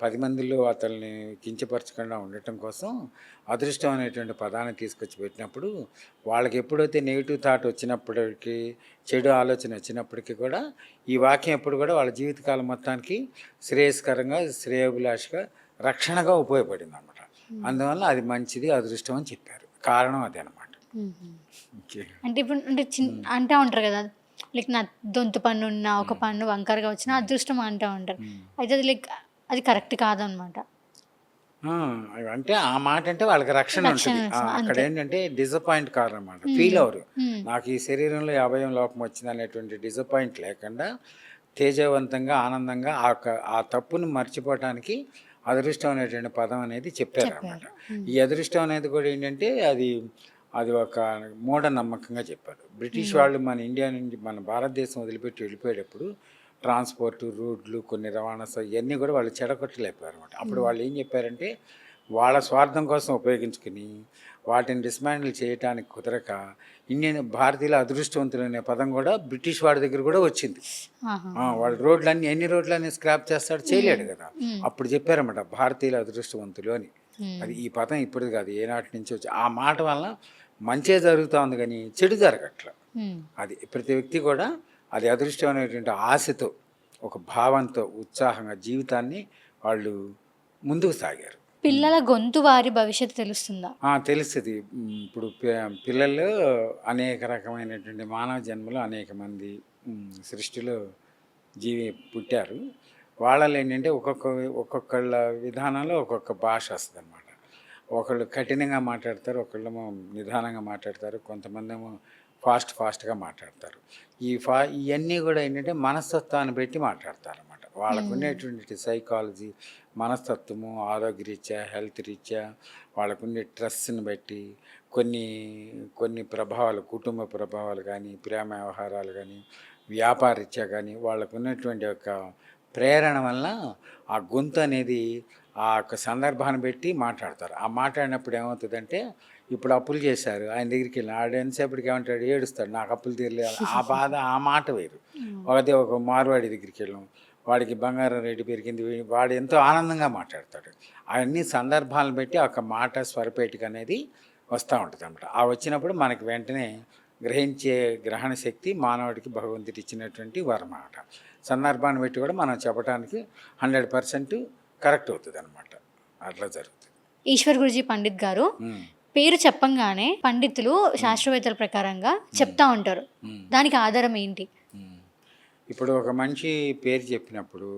10 మందిలో అతన్ని కించపరచకుండా ఉండటం కోసం అదృష్టం అనేటువంటి పదాన్ని తీసుకొచ్చి పెట్టినప్పుడు వాళ్ళకి ఎప్పుడైతే నెగిటివ్ థాట్ వచ్చినప్పటికీ, చెడు ఆలోచన వచ్చినప్పటికీ కూడా ఈ వాక్యం ఎప్పుడు కూడా వాళ్ళ జీవితకాలం మొత్తానికి శ్రేయస్కరంగా, శ్రేయోభిలాషగా, రక్షణగా ఉపయోగపడింది అనమాట. అందువల్ల అది మంచిది, అదృష్టం అని చెప్పారు. కారణం అదే అనమాట. ఓకే. అంటే ఇప్పుడు అంటే అంటా ఉంటారు కదా, లైక్ నా దొంతు పన్ను ఉన్న ఒక పన్ను వంకరగా వచ్చినా అదృష్టం అంటా ఉంటారు. అయితే అది లైక్ అది కరెక్ట్ కాదనమాట. ఆ, అంటే ఆ మాట అంటే వాళ్ళకి రక్షణ ఉంటుంది. అక్కడ ఏంటంటే డిసప్పాయింట్ కారనమాట, ఫీల్ అవరు. నాకు ఈ శరీరంలో ఈ అవయవం లోపం వచ్చింది అనేటువంటి డిసప్పాయింట్ లేకుండా తేజవంతంగా, ఆనందంగా ఆ తప్పును మర్చిపోవటానికి అదృష్టం అనేటువంటి పదం అనేది చెప్పారనమాట. ఈ అదృష్టం అనేది కూడా ఏంటంటే అది ఒక మూఢనమ్మకంగా చెప్పారు. బ్రిటిష్ వాళ్ళు మన ఇండియా నుండి, మన భారతదేశం వదిలిపెట్టి వెళ్ళిపోయేటప్పుడు ట్రాన్స్పోర్ట్, రోడ్లు, కొన్ని రవాణా ఇవన్నీ కూడా వాళ్ళు చెడగొట్టలేకపోయారు అనమాట. అప్పుడు వాళ్ళు ఏం చెప్పారంటే వాళ్ళ స్వార్థం కోసం ఉపయోగించుకుని వాటిని డిస్మాండిల్ చేయడానికి కుదరక భారతీయుల అదృష్టవంతులు అనే పదం కూడా బ్రిటిష్ వాడి దగ్గర కూడా వచ్చింది. వాళ్ళు ఎన్ని రోడ్లన్నీ స్క్రాప్ చేస్తాడు, చేయలేడు కదా. అప్పుడు చెప్పారన్నమాట భారతీయుల అదృష్టవంతులు అని. అది ఈ పదం ఇప్పుడు కాదు, ఏనాటి నుంచి వచ్చి ఆ మాట వల్ల మంచే జరుగుతూ ఉంది కానీ చెడు జరగట్ల. అది ప్రతి వ్యక్తి కూడా అది అదృష్టం అనేటువంటి ఆశతో, ఒక భావంతో, ఉత్సాహంగా జీవితాన్ని వాళ్ళు ముందుకు సాగారు. పిల్లల గొంతు వారి భవిష్యత్తు తెలుస్తుందా? తెలుస్తుంది. ఇప్పుడు పిల్లలు అనేక రకమైనటువంటి మానవ జన్మలో అనేక మంది సృష్టిలో పుట్టారు. వాళ్ళలో ఏంటంటే ఒక్కొక్కళ్ళ విధానంలో ఒక్కొక్క భాష వస్తుంది అనమాట. ఒకళ్ళు కఠినంగా మాట్లాడతారు, ఒకళ్ళేమో నిదానంగా మాట్లాడతారు, కొంతమంది ఏమో ఫాస్ట్గా మాట్లాడతారు. ఇవన్నీ కూడా ఏంటంటే మనస్తత్వాన్ని బట్టి మాట్లాడతారు అనమాట. వాళ్ళకు ఉండేటువంటి సైకాలజీ, మనస్తత్వము, ఆరోగ్యరీత్యా, హెల్త్ రీత్యా, వాళ్ళకుండే స్ట్రెస్ని బట్టి కొన్ని ప్రభావాలు, కుటుంబ ప్రభావాలు కానీ, ప్రేమ వ్యవహారాలు కానీ, వ్యాపారరీత్యా కానీ వాళ్ళకు ఉన్నటువంటి యొక్క ప్రేరణ వల్ల ఆ గొంతు అనేది ఆ యొక్క సందర్భాన్ని బట్టి మాట్లాడతారు. ఆ మాట్లాడినప్పుడు ఏమవుతుందంటే, ఇప్పుడు అప్పులు చేశారు, ఆయన దగ్గరికి వెళ్ళి ఎంతసేపటికి ఏమంటాడు, ఏడుస్తాడు, నాకు అప్పులు తీరలేదు. ఆ బాధ, ఆ మాట వేరు. ఒక మార్వాడి దగ్గరికి వెళ్ళాం, వాడికి బంగారం రేటు పెరిగింది, వాడు ఎంతో ఆనందంగా మాట్లాడతాడు. అవన్నీ సందర్భాలను బట్టి ఒక మాట స్వరపేటిక అనేది వస్తూ ఉంటుంది అన్నమాట. ఆ వచ్చినప్పుడు మనకి వెంటనే గ్రహణ శక్తి మానవుడికి భగవంతుడు ఇచ్చినటువంటి వరం అన్నమాట. సందర్భాన్ని బట్టి కూడా మనం చెప్పడానికి 100% కరెక్ట్ అవుతుంది అనమాట. అట్లా జరుగుతుంది. ఈశ్వర్ గురుజీ పండిత్ గారు పేరు చెప్పంగానే పండితులు శాస్త్రవేత్తల ప్రకారంగా చెప్తా ఉంటారు. దానికి ఆధారం ఏంటి? ఇప్పుడు ఒక మనిషి పేరు చెప్పినప్పుడు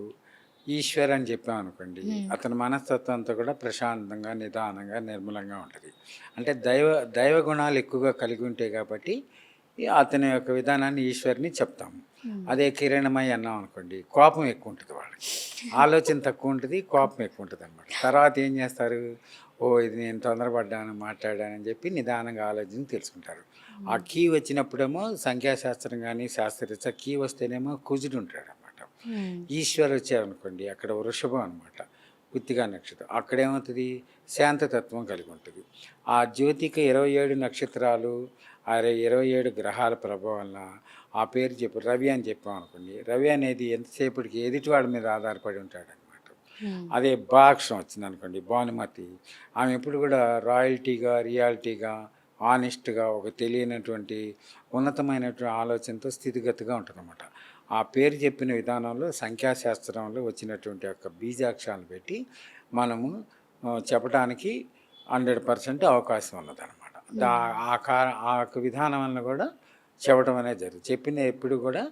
ఈశ్వర్ అని చెప్పామనుకోండి, అతని మనస్తత్వం అంతా కూడా ప్రశాంతంగా, నిదానంగా, నిర్మలంగా ఉంటుంది. అంటే దైవ గుణాలు ఎక్కువగా కలిగి ఉంటాయి కాబట్టి అతని యొక్క విధానాన్ని ఈశ్వర్ని చెప్తాము. అదే కిరణమయ్య అన్నాం అనుకోండి, కోపం ఎక్కువ ఉంటుంది వాళ్ళకి, ఆలోచన తక్కువ ఉంటుంది, కోపం ఎక్కువ ఉంటుంది అనమాట. తర్వాత ఏం చేస్తారు, ఇది నేను తొందరపడ్డాను, మాట్లాడానని చెప్పి నిదానంగా ఆలోచించి తెలుసుకుంటారు. ఆ కీ వచ్చినప్పుడేమో సంఖ్యాశాస్త్రం కానీ శాస్త్రరీత్యా కీ వస్తేనేమో కుజుడు ఉంటాడు అనమాట. ఈశ్వర్ వచ్చారనుకోండి, అక్కడ వృషభం అనమాట, కృత్తికా నక్షత్రం, అక్కడేమవుతుంది, శాంతతత్వం కలిగి ఉంటుంది. ఆ జ్యోతికి 27 నక్షత్రాలు, 27 గ్రహాల ప్రభావం వల్ల ఆ పేరు చెప్పి రవి అని చెప్పాం అనుకోండి, రవి అనేది ఎంతసేపటికి ఎదుటివాడి మీద ఆధారపడి ఉంటాడు అనమాట. అదే బాక్షరం వచ్చింది అనుకోండి, భానుమతి, ఆమె ఎప్పుడు కూడా రాయల్టీగా, రియాలిటీగా, ఆనెస్ట్గా, ఒక తెలియనటువంటి ఉన్నతమైనటువంటి ఆలోచనతో స్థితిగతిగా ఉంటుంది అనమాట. ఆ పేరు చెప్పిన విధానంలో సంఖ్యాశాస్త్రంలో వచ్చినటువంటి యొక్క బీజాక్షరాలు పెట్టి మనము చెప్పడానికి 100% అవకాశం ఉన్నదన్నమాట. ఆ విధానం వల్ల కూడా చెప్పడం అనేది జరుగుతుంది. చెప్పిన ఎప్పుడు కూడా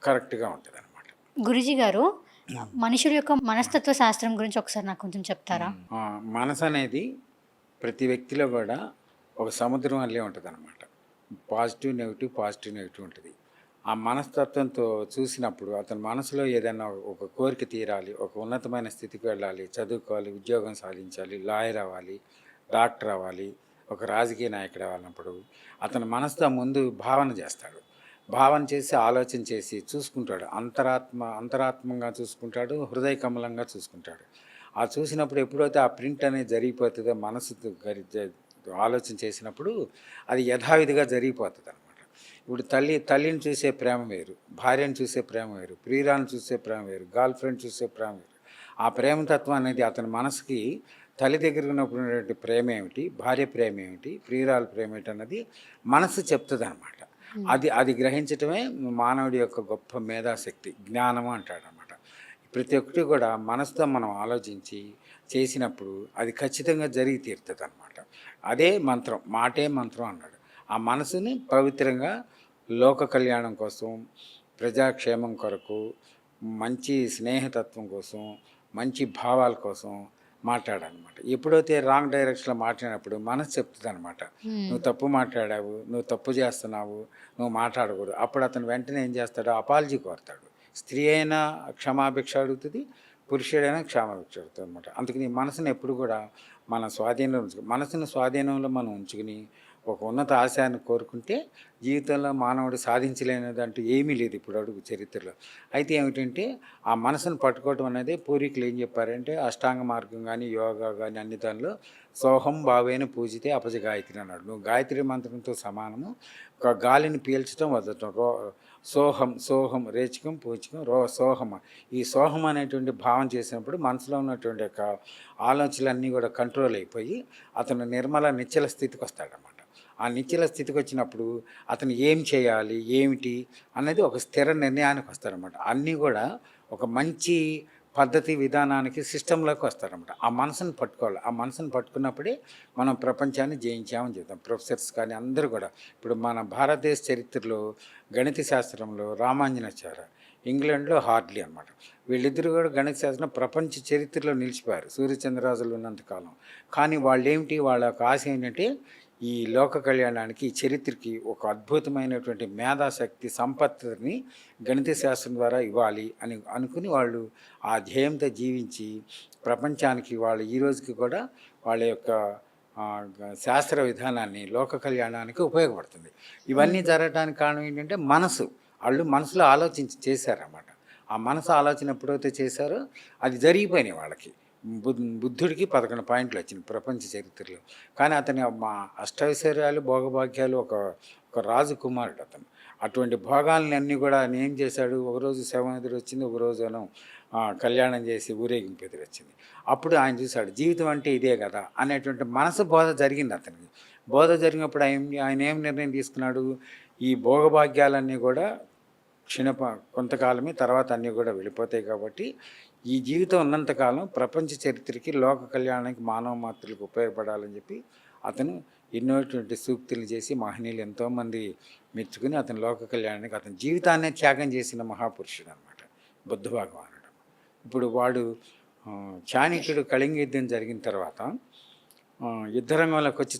కరెక్ట్గా ఉంటుంది అనమాట. గురుజీ గారు, మనుషుల యొక్క మనస్తత్వ శాస్త్రం గురించి ఒకసారి నాకు కొంచెం చెప్తారా? మనసు అనేది ప్రతి వ్యక్తిలో కూడా ఒక సముద్రం వల్లే ఉంటుంది అనమాట. పాజిటివ్ నెగిటివ్ ఉంటుంది. ఆ మనస్తత్వంతో చూసినప్పుడు అతని మనసులో ఏదైనా ఒక కోరిక తీరాలి, ఒక ఉన్నతమైన స్థితికి వెళ్ళాలి, చదువుకోవాలి, ఉద్యోగం సాధించాలి, లాయర్ అవ్వాలి, డాక్టర్ అవ్వాలి, ఒక రాజకీయ నాయకుడు అవ్వాలన్నప్పుడు అతని మనసుతో ముందు భావన చేస్తాడు. భావన చేసి, ఆలోచన చేసి చూసుకుంటాడు. అంతరాత్మంగా చూసుకుంటాడు, హృదయ కమలంగా చూసుకుంటాడు. ఆ చూసినప్పుడు ఎప్పుడైతే ఆ ప్రింట్ అనేది జరిగిపోతుందో మనసు ఆలోచన చేసినప్పుడు అది యథావిధిగా జరిగిపోతుంది అనమాట. ఇప్పుడు తల్లిని చూసే ప్రేమ వేరు, భార్యను చూసే ప్రేమ వేరు, ప్రియురాలను చూసే ప్రేమ వేరు, గర్ల్ ఫ్రెండ్ చూసే ప్రేమ వేరు. ఆ ప్రేమతత్వం అనేది అతని మనసుకి తల్లి దగ్గర ఉన్నప్పుడు ఉన్నటువంటి ప్రేమ ఏమిటి, భార్య ప్రేమ ఏమిటి, ప్రియురాల ప్రేమ ఏమిటి అన్నది మనసు చెప్తుంది అనమాట. అది గ్రహించటమే మానవుడి యొక్క గొప్ప మేధాశక్తి, జ్ఞానము అంటాడనమాట. ప్రతి ఒక్కటి కూడా మనసుతో మనం ఆలోచించి చేసినప్పుడు అది ఖచ్చితంగా జరిగి తీరుతుంది అనమాట. అదే మంత్రం, మాటే మంత్రం అన్నాడు. ఆ మనసుని పవిత్రంగా లోక కళ్యాణం కోసం, ప్రజాక్షేమం కొరకు, మంచి స్నేహతత్వం కోసం, మంచి భావాల కోసం మాట్లాడాలన్నమాట. ఎప్పుడైతే రాంగ్ డైరెక్షన్లో మాట్లాడినప్పుడు మనసు చెప్తుంది అనమాట, నువ్వు తప్పు మాట్లాడావు, నువ్వు తప్పు చేస్తున్నావు, నువ్వు మాట్లాడకూడదు. అప్పుడు అతను వెంటనే ఏం చేస్తాడు, అపాలజీ కోరుతాడు. స్త్రీ అయినా క్షమాభిక్ష అడుగుతుంది, పురుషుడైనా క్షమాభిక్ష అడుగుతుంది అనమాట. అందుకని మనసుని ఎప్పుడు కూడా మన మనసుని స్వాధీనంలో మనం ఉంచుకుని ఒక ఉన్నత ఆశయాన్ని కోరుకుంటే జీవితంలో మానవుడు సాధించలేనిదంటూ ఏమీ లేదు ఇప్పుడు అడుగు చరిత్రలో. అయితే ఏమిటంటే ఆ మనసును పట్టుకోవడం అనేది పూర్వీకులు ఏం చెప్పారంటే అష్టాంగ మార్గం కానీ యోగా కానీ అన్ని దానిలో సోహం భావేన పూజితే అపజ గాయత్రి అన్నాడు. నువ్వు గాయత్రి మంత్రంతో సమానము. ఒక గాలిని పీల్చడం వదలటం, సోహం రేచకం పూచకం సోహం. ఈ సోహం అనేటువంటి భావం చేసినప్పుడు మనసులో ఉన్నటువంటి యొక్క ఆలోచనలన్నీ కూడా కంట్రోల్ అయిపోయి అతను నిర్మల నిశ్చల స్థితికి వస్తాడన్నమాట. ఆ నిశ్చల స్థితికి వచ్చినప్పుడు అతను ఏం చేయాలి, ఏమిటి అనేది ఒక స్థిర నిర్ణయానికి వస్తారన్నమాట. అన్నీ కూడా ఒక మంచి పద్ధతి విధానానికి సిస్టంలోకి వస్తారన్నమాట. ఆ మనసును పట్టుకోవాలి. ఆ మనసును పట్టుకున్నప్పుడే మనం ప్రపంచాన్ని జయించామని చెప్తాం. ప్రొఫెసర్స్ కానీ అందరూ కూడా ఇప్పుడు మన భారతదేశ చరిత్రలో గణిత శాస్త్రంలో రామాంజనాచార్య, ఇంగ్లాండ్లో హార్డ్లీ అనమాట. వీళ్ళిద్దరూ కూడా గణిత శాస్త్రం ప్రపంచ చరిత్రలో నిలిచిపోయారు సూర్యచంద్రరాజులు ఉన్నంతకాలం. కానీ వాళ్ళ యొక్క ఆశ ఏంటంటే ఈ లోక కళ్యాణానికి, ఈ చరిత్రకి ఒక అద్భుతమైనటువంటి మేధాశక్తి సంపత్తిని గణిత శాస్త్రం ద్వారా ఇవ్వాలి అని అనుకుని వాళ్ళు ఆ ధ్యేయంతో జీవించి ప్రపంచానికి వాళ్ళు ఈ రోజుకి కూడా వాళ్ళ యొక్క శాస్త్ర విధానాన్ని లోక కళ్యాణానికి ఉపయోగపడుతుంది. ఇవన్నీ జరగడానికి కారణం ఏంటంటే వాళ్ళు మనసులో ఆలోచించి చేశారన్నమాట. ఆ మనసు ఆలోచన ఎప్పుడైతే చేశారో అది జరిగిపోయినాయి వాళ్ళకి. బుద్ధుడికి 11 పాయింట్లు వచ్చినాయి ప్రపంచ చరిత్రలో. కానీ అతని మా అష్టైశ్వర్యాలు భోగభాగ్యాలు ఒక రాజు కుమారుడు అతను. అటువంటి భోగాలని అన్నీ కూడా ఆయన ఏం చేశాడు, ఒకరోజు శవం ఎదురు వచ్చింది, ఒకరోజు కళ్యాణం చేసి ఊరేగింపు ఎదురు వచ్చింది. అప్పుడు ఆయన చూశాడు జీవితం అంటే ఇదే కదా అనేటువంటి మనసు బోధ జరిగింది అతనికి. బోధ జరిగినప్పుడు ఆయన ఏం నిర్ణయం తీసుకున్నాడు, ఈ భోగభాగ్యాలన్నీ కూడా కొంతకాలమే, తర్వాత అన్నీ కూడా వెళ్ళిపోతాయి. కాబట్టి ఈ జీవితం ఉన్నంతకాలం ప్రపంచ చరిత్రకి, లోక కళ్యాణానికి, మానవ మాతృలకు ఉపయోగపడాలని చెప్పి అతను ఎన్నోటువంటి సూక్తులు చేసి మహనీయులు ఎంతోమంది మెచ్చుకుని అతని లోక కళ్యాణానికి అతని జీవితాన్నే త్యాగం చేసిన మహాపురుషుడు అనమాట బుద్ధ భగవానుడు. ఇప్పుడు వాడు చాణక్యుడు కళింగ యుద్ధం జరిగిన తర్వాత యుద్ధరంగంలోకి వచ్చి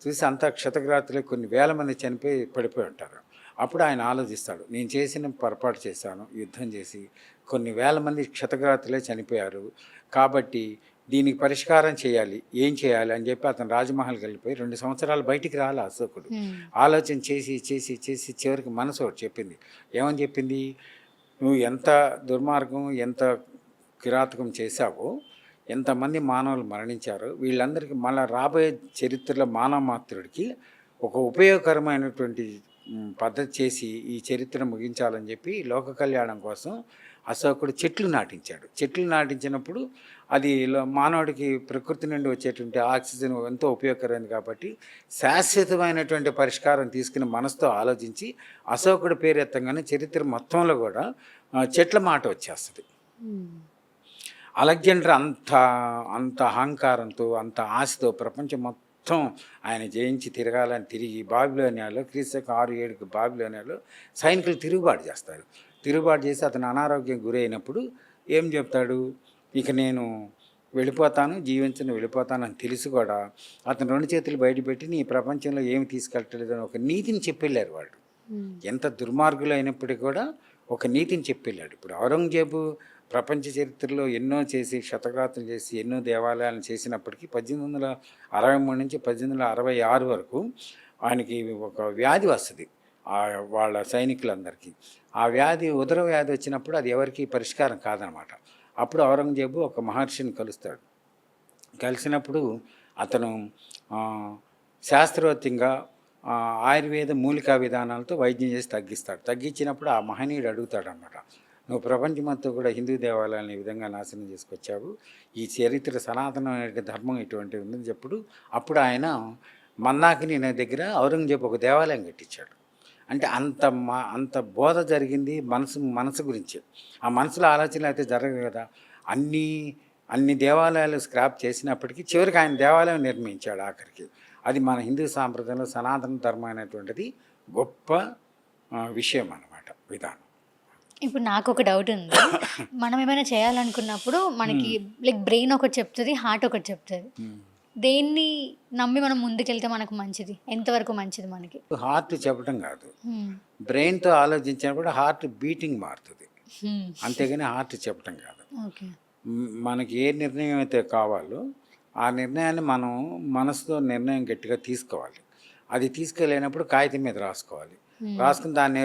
చూసి అంతా క్షతగ్రాతులే కొన్ని వేల మంది చనిపోయి పడిపోయి ఉంటారు. అప్పుడు ఆయన ఆలోచిస్తాడు, నేను చేసిన పొరపాటు చేశాను, యుద్ధం చేసి కొన్ని వేల మంది క్షతగ్రాతులే చనిపోయారు, కాబట్టి దీనికి పరిష్కారం చేయాలి, ఏం చేయాలి అని చెప్పి అతను రాజమహల్కి వెళ్ళిపోయి 2 సంవత్సరాలు బయటికి రాలి అశోకుడు. ఆలోచన చేసి చివరికి మనసు ఒకటి చెప్పింది. ఏమని చెప్పింది, నువ్వు ఎంత దుర్మార్గం, ఎంత కిరాతకం చేశావో, ఎంతమంది మానవులు మరణించారో, వీళ్ళందరికీ మళ్ళీ రాబోయే చరిత్రలో మానవ మాత్రుడికి ఒక ఉపయోగకరమైనటువంటి పద్ధతి చేసి ఈ చరిత్ర ముగించాలని చెప్పి లోక కళ్యాణం కోసం అశోకుడు చెట్లు నాటించాడు. చెట్లు నాటించినప్పుడు అది మానవుడికి ప్రకృతి నుండి వచ్చేటువంటి ఆక్సిజన్ ఎంతో ఉపయోగకరమైంది. కాబట్టి శాశ్వతమైనటువంటి పరిష్కారం తీసుకుని మనసుతో ఆలోచించి అశోకుడు పేరు ఎత్తంగానే చరిత్ర మొత్తంలో కూడా చెట్ల మాట వచ్చేస్తుంది. అలెగ్జాండర్ అంత అహంకారంతో, అంత ఆశతో ప్రపంచం మొత్తం ఆయన జయించి తిరిగి బాబిలోనియాలో క్రీస్తు 6-7 బాబిలోనియాలో సైనికులు తిరుగుబాటు చేసి అతను అనారోగ్యం గురైనప్పుడు ఏం చెప్తాడు, ఇక నేను వెళ్ళిపోతాను, జీవించను, వెళ్ళిపోతాను అని తెలిసి కూడా అతను 2 చేతులు బయటపెట్టి నీ ప్రపంచంలో ఏమి తీసుకెళ్ళట్లేదు అని ఒక నీతిని చెప్పెళ్ళారు వాళ్ళు. ఎంత దుర్మార్గులు అయినప్పటికీ కూడా ఒక నీతిని చెప్పెళ్ళాడు. ఇప్పుడు ఔరంగజేబు ప్రపంచ చరిత్రలో ఎన్నో చేసి క్షతగాతులు చేసి ఎన్నో దేవాలయాలను చేసినప్పటికీ 1863 నుంచి 1866 వరకు ఆయనకి ఒక వ్యాధి వస్తుంది వాళ్ళ సైనికులందరికీ. ఆ వ్యాధి ఉదర వ్యాధి వచ్చినప్పుడు అది ఎవరికి పరిష్కారం కాదనమాట. అప్పుడు ఔరంగజేబు ఒక మహర్షిని కలుస్తాడు. కలిసినప్పుడు అతను శాస్త్రోక్తంగా ఆయుర్వేద మూలికా విధానాలతో వైద్యం చేసి తగ్గిస్తాడు. తగ్గించినప్పుడు ఆ మహనీయుడు అడుగుతాడు అన్నమాట, నువ్వు ప్రపంచమంతా కూడా హిందూ దేవాలయాలను ఈ విధంగా నాశనం చేసుకొచ్చావు, ఈ చరిత్ర సనాతనమైన ధర్మం ఇటువంటిది ఉందని చెప్పుడు. అప్పుడు ఆయన మందాకిని నది దగ్గర ఔరంగజేబు ఒక దేవాలయం కట్టించాడు. అంటే అంత బోధ జరిగింది మనసు గురించి. ఆ మనసులో ఆలోచనలు అయితే జరగదు కదా. అన్ని దేవాలయాలు స్క్రాప్ చేసినప్పటికీ చివరికి ఆయన దేవాలయం నిర్మించాడు ఆఖరికి. అది మన హిందూ సాంప్రదాయంలో సనాతన ధర్మం అనేటువంటిది గొప్ప విషయం అన్నమాట, విధానం. ఇప్పుడు నాకు ఒక డౌట్ ఉంది. మనం ఏమైనా చేయాలనుకున్నప్పుడు మనకి లైక్ బ్రెయిన్ ఒకటి చెప్తుంది, హార్ట్ ఒకటి చెప్తుంది. దేన్ని నమ్మి మనం ముందుకెళ్తే మనకు మంచిది, ఎంతవరకు మంచిది మనకి? హార్ట్ చెప్పడం కాదు, బ్రెయిన్తో ఆలోచించినప్పుడు హార్ట్ బీటింగ్ మారుతుంది, అంతేగాని హార్ట్ చెప్పడం కాదు. మనకి ఏ నిర్ణయం అయితే కావాలో ఆ నిర్ణయాన్ని మనం మనసుతో నిర్ణయం గట్టిగా తీసుకోవాలి. అది తీసుకెళ్ళినప్పుడు కాగితం మీద రాసుకోవాలి. రాసుకుని దాన్ని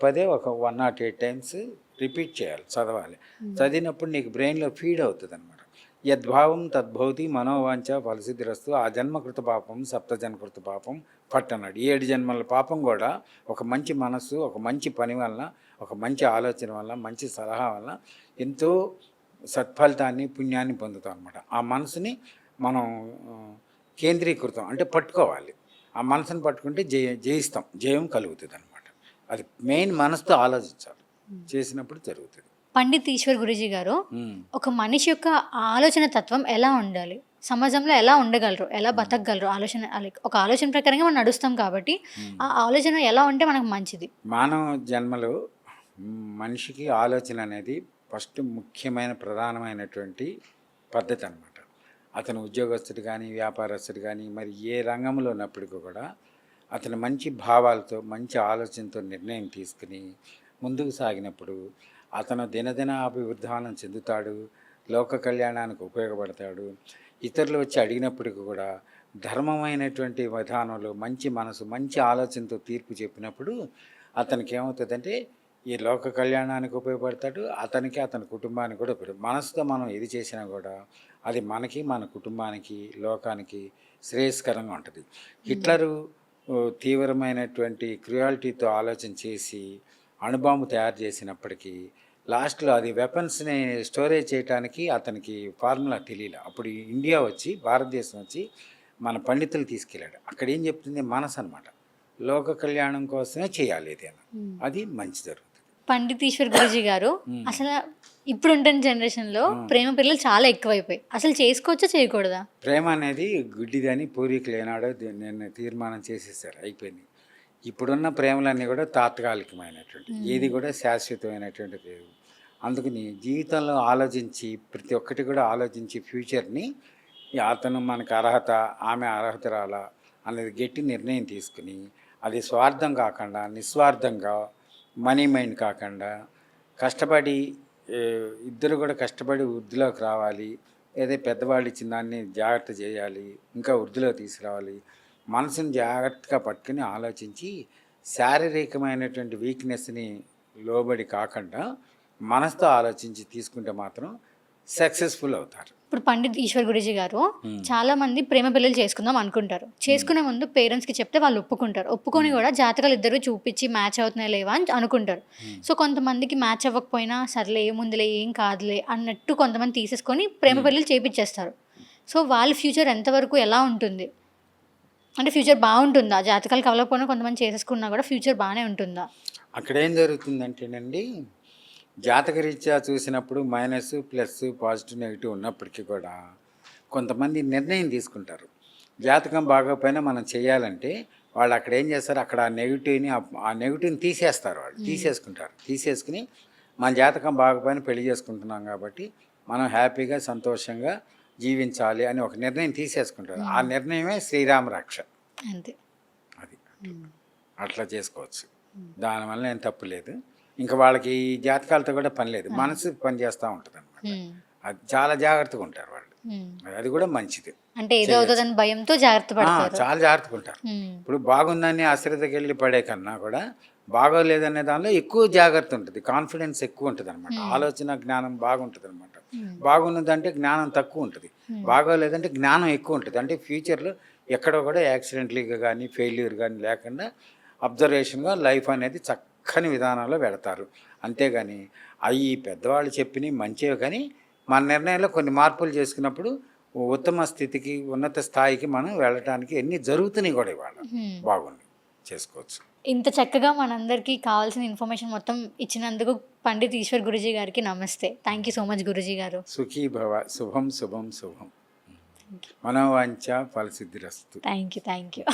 పదే ఒక 108 టైమ్స్ రిపీట్ చేయాలి, చదవాలి. చదివినప్పుడు నీకు బ్రెయిన్లో ఫీడ్ అవుతుంది అనమాట. యద్భావం తద్భవతి మనోవాంఛ ఫలసిద్ధిరస్తు ఆ జన్మకృత పాపం సప్తజన్మకృత పాపం పట్టన్నాడు. 7 జన్మల పాపం కూడా ఒక మంచి మనస్సు, ఒక మంచి పని వల్ల, ఒక మంచి ఆలోచన వల్ల, మంచి సలహా వల్ల ఎంతో సత్ఫలితాన్ని పుణ్యాన్ని పొందుతాం అనమాట. ఆ మనసుని మనం కేంద్రీకృతం అంటే పట్టుకోవాలి. ఆ మనసుని పట్టుకుంటే జయిస్తాం, జయం కలుగుతుంది అనమాట. అది మెయిన్ మనసుతో ఆలోచించాలి, చేసినప్పుడు జరుగుతుంది. పండిత్ ఈశ్వర్ గురూజీ గారు ఒక మనిషి యొక్క ఆలోచన తత్వం ఎలా ఉండాలి, సమాజంలో ఎలా ఉండగలరు, ఎలా బతకగలరు, ఒక ఆలోచన ప్రకారంగా మనం నడుస్తాం కాబట్టి ఆ ఆలోచన ఎలా ఉంటే మనకు మంచిది? మానవ జన్మలో మనిషికి ఆలోచన అనేది ఫస్ట్ ముఖ్యమైన ప్రధానమైనటువంటి పద్ధతి అనమాట. అతను ఉద్యోగస్తుడు కానీ వ్యాపారస్తుడు కానీ మరి ఏ రంగంలో ఉన్నప్పటికీ కూడా అతను మంచి భావాలతో మంచి ఆలోచనతో నిర్ణయం తీసుకుని ముందుకు సాగినప్పుడు అతను దినదిన అభివృద్ధానం చెందుతాడు, లోక కళ్యాణానికి ఉపయోగపడతాడు. ఇతరులు వచ్చి అడిగినప్పటికీ కూడా ధర్మమైనటువంటి విధానంలో మంచి మనసు మంచి ఆలోచనతో తీర్పు చెప్పినప్పుడు అతనికి ఏమవుతుందంటే ఈ లోక కళ్యాణానికి ఉపయోగపడతాడు, అతనికి అతని కుటుంబానికి కూడా మనసుతో మనం ఏది చేసినా కూడా అది మనకి మన కుటుంబానికి లోకానికి శ్రేయస్కరంగా ఉంటుంది. హిట్లరు తీవ్రమైనటువంటి క్రుయాలిటీతో ఆలోచన చేసి అణుబాంబు తయారు చేసినప్పటికీ లాస్ట్లో అది వెపన్స్ని స్టోరేజ్ చేయడానికి అతనికి ఫార్ములా తెలియలే. అప్పుడు ఇండియా వచ్చి భారతదేశం వచ్చి మన పండితులు తీసుకెళ్ళాడు. అక్కడ ఏం చెప్తుంది, మనసు అనమాట. లోక కళ్యాణం కోసమే చేయాలి ఏదైనా, అది మంచి జరుగుతుంది. పండిత్ ఈశ్వర్ గురూజీ గారు అసలు ఇప్పుడు ఉంటున్న జనరేషన్లో ప్రేమ పిల్లలు చాలా ఎక్కువైపోయి అసలు చేసుకోవచ్చా చేయకూడదా? ప్రేమ అనేది గుడ్డిదని పూర్వీకులు ఏనాడో నేను తీర్మానం చేసేసారు, అయిపోయింది. ఇప్పుడున్న ప్రేమలన్నీ కూడా తాత్కాలికమైనటువంటి, ఏది కూడా శాశ్వతమైనటువంటి లేదు. అందుకని జీవితంలో ఆలోచించి ప్రతి ఒక్కటి కూడా ఆలోచించి ఫ్యూచర్ని అతను మనకు అర్హత ఆమె అర్హతరాలా అనేది గట్టి నిర్ణయం తీసుకుని అది స్వార్థం కాకుండా నిస్వార్థంగా మనీ మైండ్ కాకుండా కష్టపడి ఇద్దరు కూడా కష్టపడి వృద్ధిలోకి రావాలి. ఏదో పెద్దవాళ్ళు ఇచ్చిన దాన్ని జాగ్రత్త చేయాలి, ఇంకా వృద్ధిలో తీసుకురావాలి. మనసుని జాగ్రత్తగా పట్టుకుని ఆలోచించి శారీరకమైనటువంటి వీక్నెస్ని లోబడి కాకుండా మనసుతో ఆలోచించి తీసుకుంటే మాత్రం సక్సెస్ఫుల్ అవుతారు. ఇప్పుడు పండిత్ ఈశ్వర్ గురూజీ గారు చాలా మంది ప్రేమ పిల్లలు చేసుకుందాం అనుకుంటారు. చేసుకునే ముందు పేరెంట్స్కి చెప్తే వాళ్ళు ఒప్పుకుంటారు. ఒప్పుకొని కూడా జాతకాలు ఇద్దరు చూపించి మ్యాచ్ అవుతున్నాయి లేవా అని అనుకుంటారు. సో కొంతమందికి మ్యాచ్ అవ్వకపోయినా సర్లే ఏముందిలే ఏం కాదులే అన్నట్టు కొంతమంది తీసేసుకొని ప్రేమ పిల్లలు చేపించేస్తారు. సో వాళ్ళ ఫ్యూచర్ ఎంతవరకు ఎలా ఉంటుంది, అంటే ఫ్యూచర్ బాగుంటుందా? జాతకాలు కవలకపోయినా కొంతమంది చేసేసుకున్నా కూడా ఫ్యూచర్ బాగానే ఉంటుందా? అక్కడ ఏం జరుగుతుందంటేనండి, జాతకరీత్యా చూసినప్పుడు మైనస్ ప్లస్ పాజిటివ్ నెగిటివ్ ఉన్నప్పటికీ కూడా కొంతమంది నిర్ణయం తీసుకుంటారు. జాతకం బాగోపోయినా మనం చేయాలంటే వాళ్ళు అక్కడ ఏం చేస్తారు, అక్కడ ఆ నెగిటివ్ని తీసేస్తారు. వాళ్ళు తీసేసుకుంటారు. తీసేసుకుని మన జాతకం బాగోపోయినా పెళ్లి చేసుకుంటున్నాం కాబట్టి మనం హ్యాపీగా సంతోషంగా జీవించాలి అని ఒక నిర్ణయం తీసేసుకుంటారు. ఆ నిర్ణయమే శ్రీరామ రక్ష. అంతే. అది అట్లా చేసుకోవచ్చు. దానివల్ల ఏం తప్పు లేదు. ఇంకా వాళ్ళకి ఈ జాతకాలతో కూడా పని లేదు, మనసు పని చేస్తూ ఉంటుంది అనమాట. అది చాలా జాగ్రత్తగా ఉంటారు వాళ్ళు. అది కూడా మంచిది. అంటే ఏదో అవుతుందని భయంతో జాగ్రత్త పడతారు. చాలా జాగ్రత్తగా ఉంటారు. ఇప్పుడు బాగుందని అశ్రద్ధకి వెళ్ళి పడే కన్నా కూడా బాగోలేదనే దానిలో ఎక్కువ జాగ్రత్త ఉంటుంది, కాన్ఫిడెన్స్ ఎక్కువ ఉంటుంది అనమాట. ఆలోచన జ్ఞానం బాగుంటుంది అనమాట. బాగున్నదంటే జ్ఞానం తక్కువ ఉంటుంది, బాగోలేదంటే జ్ఞానం ఎక్కువ ఉంటుంది. అంటే ఫ్యూచర్లో ఎక్కడో కూడా యాక్సిడెంట్లీగా కానీ ఫెయిల్యూర్ కానీ లేకుండా అబ్జర్వేషన్గా లైఫ్ అనేది చక్కని విధానంలో పెడతారు. అంతేగాని అవి పెద్దవాళ్ళు చెప్పినవి మంచివి, కానీ మన నిర్ణయంలో కొన్ని మార్పులు చేసుకున్నప్పుడు ఉత్తమ స్థితికి ఉన్నత స్థాయికి మనం వెళ్ళటానికి ఎన్ని జరుగుతున్నాయి కూడా ఇవాళ బాగుంది చేసుకోవచ్చు. ఇంత చక్కగా మనందరికీ కావాల్సిన ఇన్ఫర్మేషన్ మొత్తం ఇచ్చినందుకు పండిత్ ఈశ్వర్ గురూజీ గారికి నమస్తే. Thank you so much Guruji గారు. సుఖీ భవ. శుభం శుభం శుభం. మనోవాంఛ ఫలసిద్ధిరస్తు. Thank you.